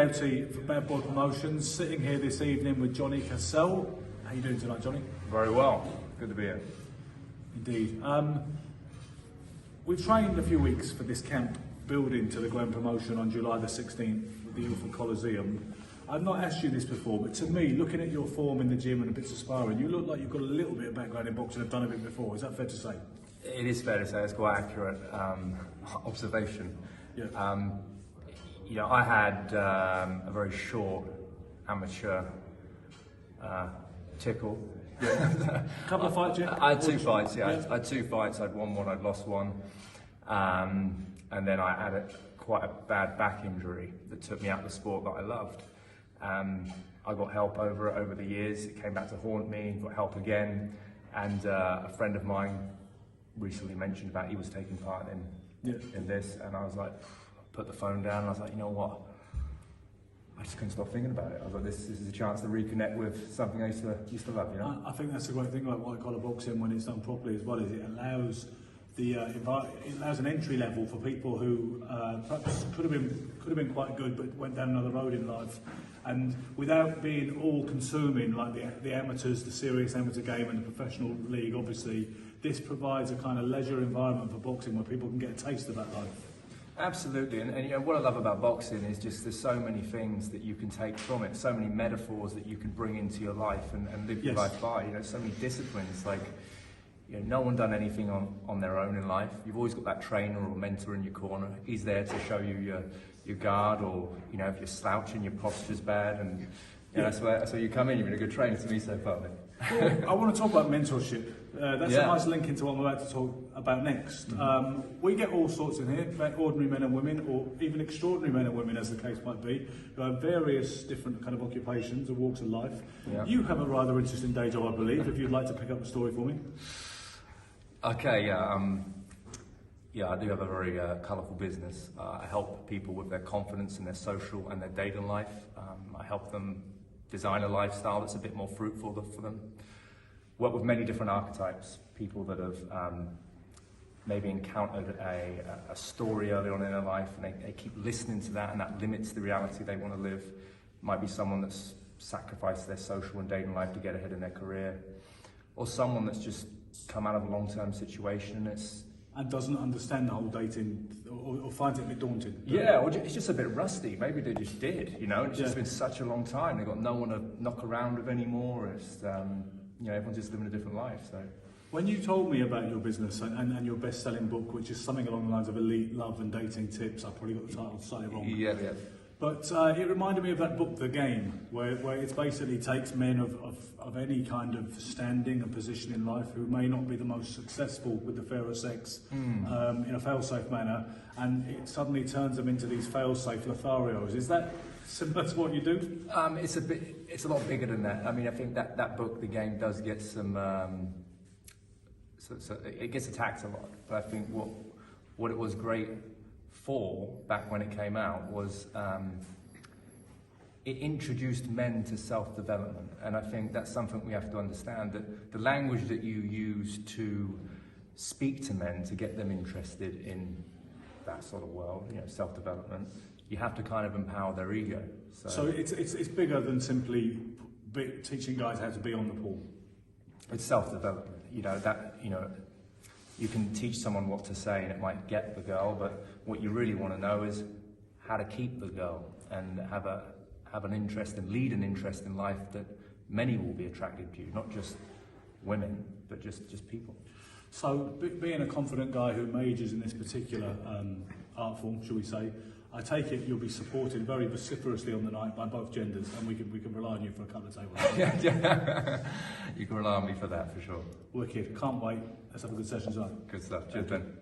Doughty for Bad Boy Promotions, sitting here this evening with Johnny Cassell. How you doing tonight, Johnny? Very well. Good to be here. Indeed. We've trained a few weeks for this camp building to the Grand Promotion on July the 16th with the Ilford Coliseum. I've not asked you this before, but to me, looking at your form in the gym and a bit of sparring, you look like you've got a little bit of background in boxing and have done a bit before. Is that fair to say? It is fair to say. It's quite accurate observation. Yeah. You know, I had a very short amateur tickle. Yeah. Couple of fights, yeah? I had two fights, yeah. I had two fights. I'd won one, I'd lost one. And then I had quite a bad back injury that took me out of the sport that I loved. I got help over the years. It came back to haunt me, got help again. And a friend of mine recently mentioned about he was taking part in this. And I was like, put the phone down and I was like, you know what? I just couldn't stop thinking about it. I was like, this is a chance to reconnect with something I used to love, you know? I think that's the great thing about white collar boxing when it's done properly as well, is it allows it allows an entry level for people who perhaps could have been quite good but went down another road in life, and without being all consuming like the amateurs, the serious amateur game and the professional league. Obviously, this provides a kind of leisure environment for boxing where people can get a taste of that life. Absolutely, and you know what I love about boxing is just there's so many things that you can take from it, so many metaphors that you can bring into your life and live your life by. You know, so many disciplines. Like, you know, no one done anything on their own in life. You've always got that trainer or mentor in your corner. He's there to show you your guard, or you know, if you're slouching, your posture's bad, and you know, that's where you come in. You've been a good trainer to me so far, mate. Well, I want to talk about mentorship. That's a nice link into what I'm about to talk about next. Mm-hmm. We get all sorts in here, ordinary men and women, or even extraordinary men and women, as the case might be, who have various different kind of occupations or walks of life. Yeah. You have a rather interesting day job, I believe, if you'd like to pick up the story for me. Okay, yeah, I do have a very colourful business. I help people with their confidence in their social and their dating life. I help them design a lifestyle that's a bit more fruitful for them. Work with many different archetypes, people that have maybe encountered a story early on in their life, and they keep listening to that, and that limits the reality they want to live. Might be someone that's sacrificed their social and dating life to get ahead in their career, or someone that's just come out of a long-term situation and doesn't understand the whole dating, or finds it a bit daunting. Yeah, or it's just a bit rusty. Maybe they just did, you know. It's just been such a long time. They've got no one to knock around with anymore. It's you know, everyone's just living a different life. So, when you told me about your business and your best-selling book, which is something along the lines of Elite Love and Dating Tips, I probably got the title slightly wrong. Yeah. But it reminded me of that book, The Game, where it basically takes men of any kind of standing and position in life who may not be the most successful with the fairer sex in a fail-safe manner, and it suddenly turns them into these fail-safe Lotharios. Is that similar to what you do? It's a lot bigger than that. I mean, I think that book, The Game, does get some, so it gets attacked a lot. But I think what it was great for back when it came out was it introduced men to self-development, and I think that's something we have to understand, that the language that you use to speak to men to get them interested in that sort of world, you know, self-development, you have to kind of empower their ego. So it's bigger than simply teaching guys how to be on the pool. It's self-development. You know, you can teach someone what to say and it might get the girl, but what you really want to know is how to keep the girl and have an interest and lead an interest in life that many will be attracted to you, not just women, but just people. So being a confident guy who majors in this particular art form, shall we say, I take it you'll be supported very vociferously on the night by both genders, and we can rely on you for a couple of tables. Yeah. You can rely on me for that, for sure. Wicked. Can't wait. Let's have a good session tonight. Good stuff. Cheers, Ben.